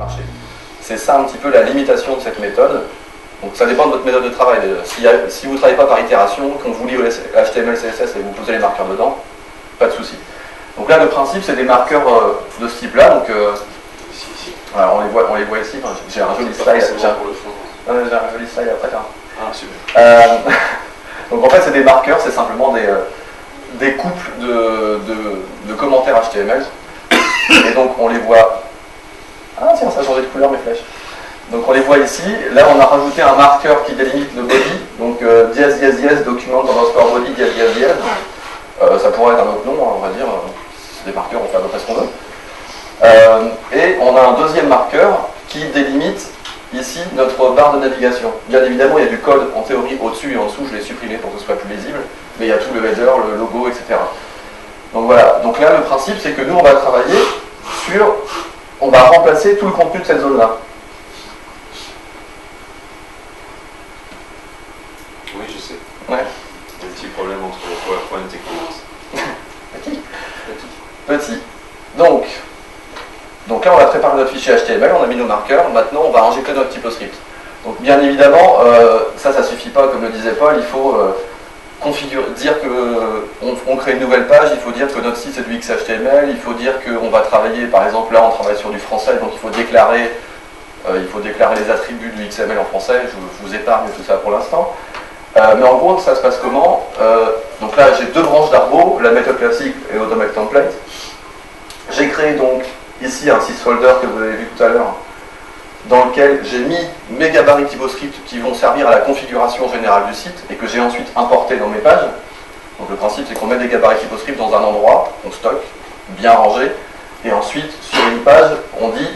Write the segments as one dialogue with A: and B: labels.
A: marcher. C'est ça un petit peu la limitation de cette méthode. Donc ça dépend de votre méthode de travail. Si vous ne travaillez pas par itération, qu'on vous lit HTML, CSS et vous posez les marqueurs dedans, pas de souci. Donc là, le principe, c'est des marqueurs de ce type-là. Donc voilà, on les voit ici. Enfin, j'ai un joli slide. J'ai un joli slide après. Hein.
B: Ah, super.
A: Donc en fait, c'est des marqueurs, c'est simplement des couples de commentaires HTML. Et donc on les voit. Ah tiens, ça a changé de couleur mes flèches. Donc on les voit ici. Là, on a rajouté un marqueur qui délimite le body. Donc dièse, document underscore body, dièse. Ça pourrait être un autre nom, on va dire. C'est des marqueurs, on fait à peu près ce qu'on veut. Et on a un deuxième marqueur qui délimite ici notre barre de navigation. Bien évidemment, il y a du code en théorie au-dessus et en dessous, je l'ai supprimé pour que ce soit plus lisible, mais il y a tout le header, le logo, etc. Donc voilà, donc là le principe c'est que nous on va travailler sur, on va remplacer tout le contenu de cette zone-là.
B: Oui, je sais.
A: Ouais.
B: Il y a un petit problème entre PowerPoint et Commence.
A: Petit. Donc là on a préparé notre fichier HTML, on a mis nos marqueurs, maintenant on va injecter notre typoscript. Donc bien évidemment, ça suffit pas, comme le disait Paul, il faut dire qu'on crée une nouvelle page, il faut dire que notre site c'est du XHTML, il faut dire qu'on va travailler, par exemple là on travaille sur du français, donc il faut déclarer les attributs du XML en français, je vous épargne tout ça pour l'instant. Mais en gros, ça se passe comment? Donc là j'ai deux branches d'Arbo, la méthode classique et l'automate template. J'ai créé donc ici un sysfolder que vous avez vu tout à l'heure, dans lequel j'ai mis mes gabarits typoscript qui vont servir à la configuration générale du site et que j'ai ensuite importé dans mes pages. Donc le principe c'est qu'on met des gabarits typoscript dans un endroit, on stocke, bien rangé, et ensuite sur une page on dit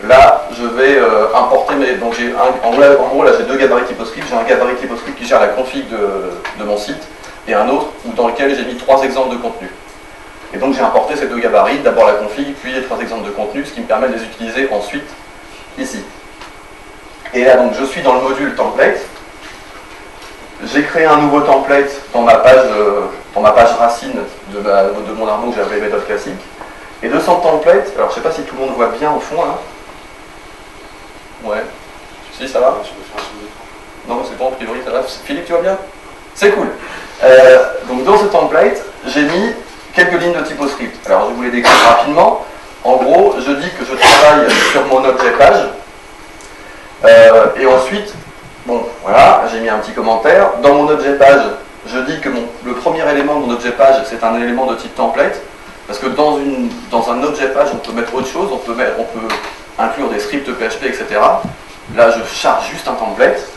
A: là je vais importer mes... Donc en gros là j'ai deux gabarits typoscript, j'ai un gabarit typoscript qui gère la config de mon site et un autre dans lequel j'ai mis 3 exemples de contenu. Et donc j'ai importé ces deux gabarits, d'abord la config puis les 3 exemples de contenu, ce qui me permet de les utiliser ensuite ici. Et là, donc, je suis dans le module template. J'ai créé un nouveau template dans ma page racine de mon Arbo que j'ai appelé méthode classique. Et de son template, alors je sais pas si tout le monde voit bien au fond là. Ouais. Si, ça va? Non, c'est bon, a priori, ça va. Philippe, tu vois bien? C'est cool. Donc, dans ce template, j'ai mis quelques lignes de typoscript. Alors, je vous les décrire rapidement. En gros, je dis que je travaille sur mon objet page, et ensuite, bon, voilà, j'ai mis un petit commentaire. Dans mon objet page, je dis que le premier élément de mon objet page, c'est un élément de type template, parce que dans un objet page, on peut mettre autre chose, on peut inclure des scripts PHP, etc. Là, je charge juste un template,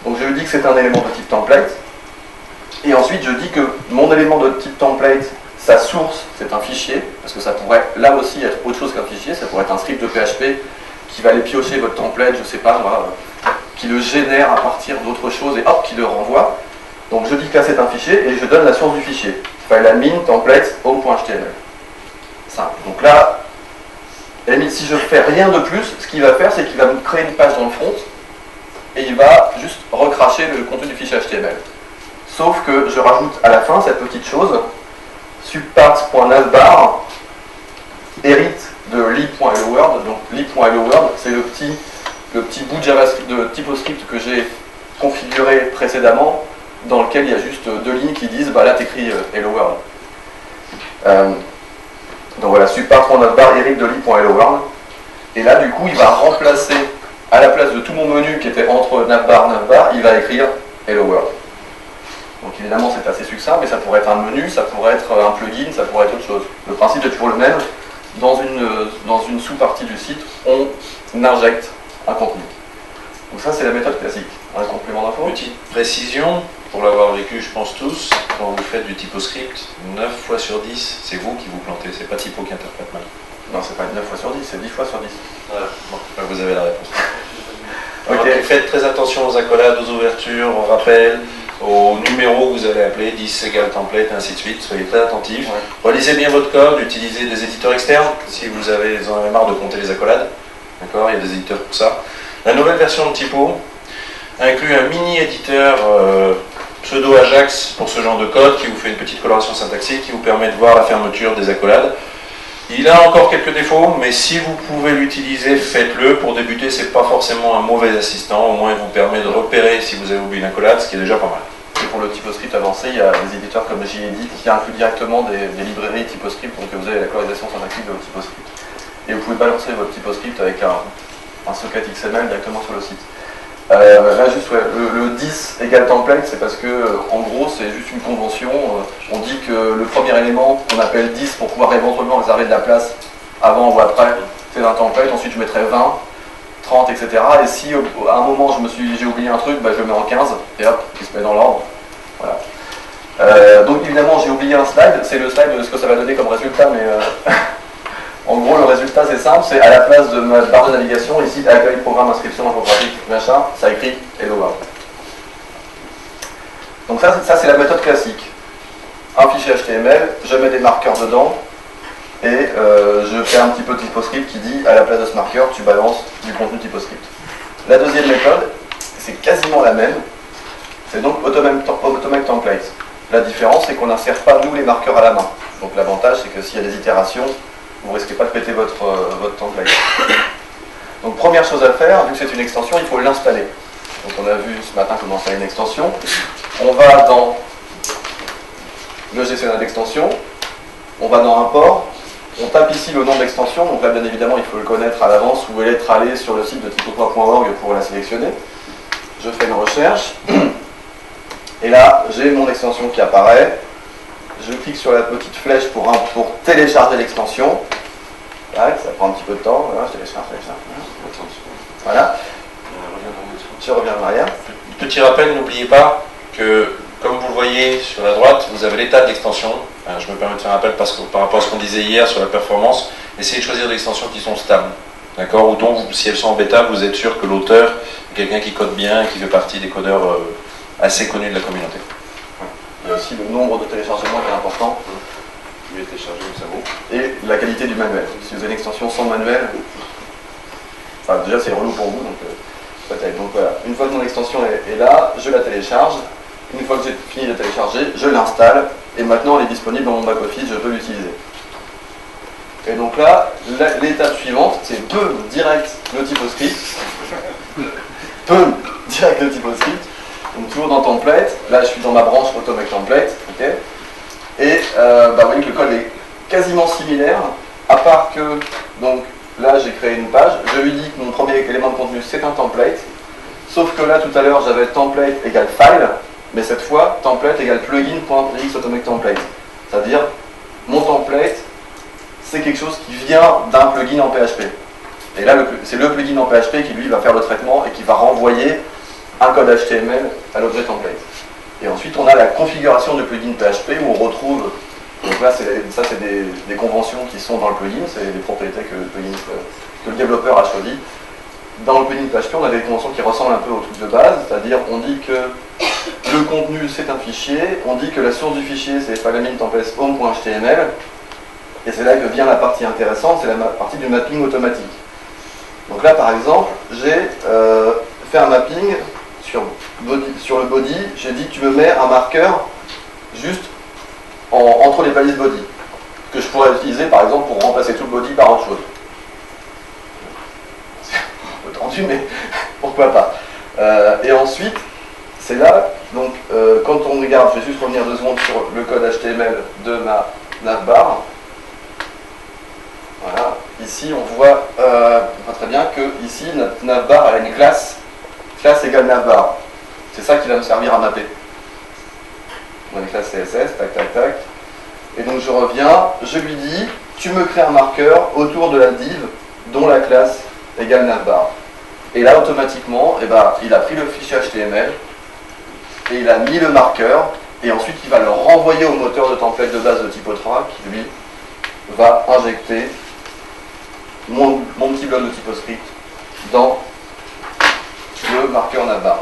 A: donc je dis que c'est un élément de type template, et ensuite, je dis que mon élément de type template, sa source, c'est un fichier, parce que ça pourrait là aussi être autre chose qu'un fichier, ça pourrait être un script de PHP qui va aller piocher votre template, je sais pas, moi, qui le génère à partir d'autre chose et hop, qui le renvoie. Donc je dis que là c'est un fichier et je donne la source du fichier. File admin template home.html. Simple. Donc là, si je fais rien de plus, ce qu'il va faire, c'est qu'il va me créer une page dans le front et il va juste recracher le contenu du fichier HTML. Sauf que je rajoute à la fin cette petite chose, subparts.navbar hérite de lib.hello-world. Donc lib.hello-world, c'est le petit bout de JavaScript, de typoscript que j'ai configuré précédemment, dans lequel il y a juste 2 lignes qui disent bah là t'écris hello world. Donc voilà, subparts.navbar hérite de lib.hello-world. Et là du coup il va remplacer, à la place de tout mon menu qui était entre navbar, il va écrire hello world. Donc évidemment c'est assez succinct, mais ça pourrait être un menu, ça pourrait être un plugin, ça pourrait être autre chose. Le principe est toujours le même. Dans une sous-partie du site, on injecte un contenu. Donc ça c'est la méthode classique. Un complément d'info.
B: Petite précision, pour l'avoir vécu je pense tous, quand vous faites du typoscript, 9 fois sur 10, c'est vous qui vous plantez, c'est pas typo qui interprète mal.
A: Non, c'est pas 9 fois sur 10, c'est 10 fois sur 10.
B: Voilà, bon, vous avez la réponse.
A: Okay.
B: Alors, faites très attention aux accolades, aux ouvertures, aux rappels, au numéro que vous allez appeler, 10 égale template, ainsi de suite, soyez très attentifs. Ouais. Relisez bien votre code, utilisez des éditeurs externes, si vous en avez marre de compter les accolades. D'accord, il y a des éditeurs pour ça. La nouvelle version de Typo inclut un mini-éditeur pseudo-Ajax pour ce genre de code, qui vous fait une petite coloration syntaxique, qui vous permet de voir la fermeture des accolades. Il a encore quelques défauts, mais si vous pouvez l'utiliser, faites-le. Pour débuter, c'est pas forcément un mauvais assistant. Au moins, il vous permet de repérer si vous avez oublié une accolade, ce qui est déjà pas mal.
A: Et pour le TypoScript avancé, il y a des éditeurs comme JEdit qui incluent directement des librairies TypoScript, donc vous avez la colorisation syntactique de votre TypoScript. Et vous pouvez balancer votre TypoScript avec un socket XML directement sur le site. Là, juste, ouais, le 10 égale template, c'est parce que, en gros, c'est juste une convention. On dit que le premier élément qu'on appelle 10 pour pouvoir éventuellement réserver de la place avant ou après, c'est un template. Ensuite, je mettrai 20, 30, etc. Et si à un moment j'ai oublié un truc, bah, je le mets en 15 et hop, il se met dans l'ordre. Voilà. Donc évidemment, j'ai oublié un slide. C'est le slide de ce que ça va donner comme résultat, mais en gros, le résultat, c'est simple, c'est à la place de ma barre de navigation, ici, accueil, programme, inscription, infographique, machin, ça écrit Hello World. Donc ça c'est la méthode classique. Un fichier HTML, je mets des marqueurs dedans, et je fais un petit peu de TypoScript qui dit, à la place de ce marqueur, tu balances du contenu TypoScript. La deuxième méthode, c'est quasiment la même, c'est donc Automate Template. La différence, c'est qu'on n'insère pas, nous, les marqueurs à la main. Donc l'avantage, c'est que s'il y a des itérations, vous ne risquez pas de péter votre template. Donc première chose à faire, vu que c'est une extension, il faut l'installer. Donc on a vu ce matin comment installer une extension. On va dans le gestionnaire d'extension, on va dans Import, on tape ici le nom de l'extension, donc là bien évidemment il faut le connaître à l'avance ou être allé sur le site de typo3.org pour la sélectionner. Je fais une recherche, et là j'ai mon extension qui apparaît. Je clique sur la petite flèche pour télécharger l'extension. Ça prend un petit peu de temps. Voilà, je télécharge. Voilà. Je reviens en arrière.
B: Petit rappel, n'oubliez pas que, comme vous le voyez sur la droite, vous avez l'état de l'extension. Je me permets de faire un rappel parce que par rapport à ce qu'on disait hier sur la performance, essayez de choisir des extensions qui sont stables. D'accord? Ou donc, si elles sont en bêta, vous êtes sûr que l'auteur est quelqu'un qui code bien et qui fait partie des codeurs assez connus de la communauté.
A: Il y a aussi le nombre de téléchargements qui est important.
B: Mieux télécharger, ça vaut.
A: Et la qualité du manuel. Si vous avez une extension sans manuel, enfin, déjà c'est relou pour vous, donc peut-être. Donc voilà, une fois que mon extension est là, je la télécharge. Une fois que j'ai fini de télécharger, je l'installe. Et maintenant elle est disponible dans mon back-office, je peux l'utiliser. Et donc là, l'étape suivante, c'est direct le TypoScript. Direct le TypoScript. Donc toujours dans Template, là je suis dans ma branche Automate Template, ok. Et vous voyez que le code est quasiment similaire, à part que, donc là j'ai créé une page, je lui dis que mon premier élément de contenu c'est un template, sauf que là tout à l'heure j'avais template égale file, mais cette fois template égale plugin.rx automate template. C'est-à-dire, mon template c'est quelque chose qui vient d'un plugin en PHP. Et là c'est le plugin en PHP qui lui va faire le traitement et qui va renvoyer un code HTML à l'objet template. Et ensuite, on a la configuration du plugin PHP où on retrouve, donc là, ça c'est des conventions qui sont dans le plugin, c'est des propriétés que le développeur a choisies. Dans le plugin PHP, on a des conventions qui ressemblent un peu au truc de base, c'est-à-dire on dit que le contenu c'est un fichier, on dit que la source du fichier c'est filenames templates home.html, et c'est là que vient la partie intéressante, c'est la partie du mapping automatique. Donc là, par exemple, j'ai fait un mapping sur le body, j'ai dit tu me mets un marqueur juste entre les balises body, que je pourrais utiliser par exemple pour remplacer tout le body par autre chose. C'est un peu tendu, mais pourquoi pas. Et ensuite, c'est là, donc quand on regarde, je vais juste revenir 2 secondes sur le code HTML de ma navbar. Voilà, ici on voit très bien que ici notre navbar a une classe égale navbar. C'est ça qui va me servir à mapper. On a une classe CSS, tac tac tac. Et donc je reviens, je lui dis, tu me crées un marqueur autour de la div dont la classe égale navbar. Et là automatiquement, il a pris le fichier HTML et il a mis le marqueur et ensuite il va le renvoyer au moteur de template de base de Typo3 qui lui va injecter mon petit bloc de TypoScript dans le marqueur navbar.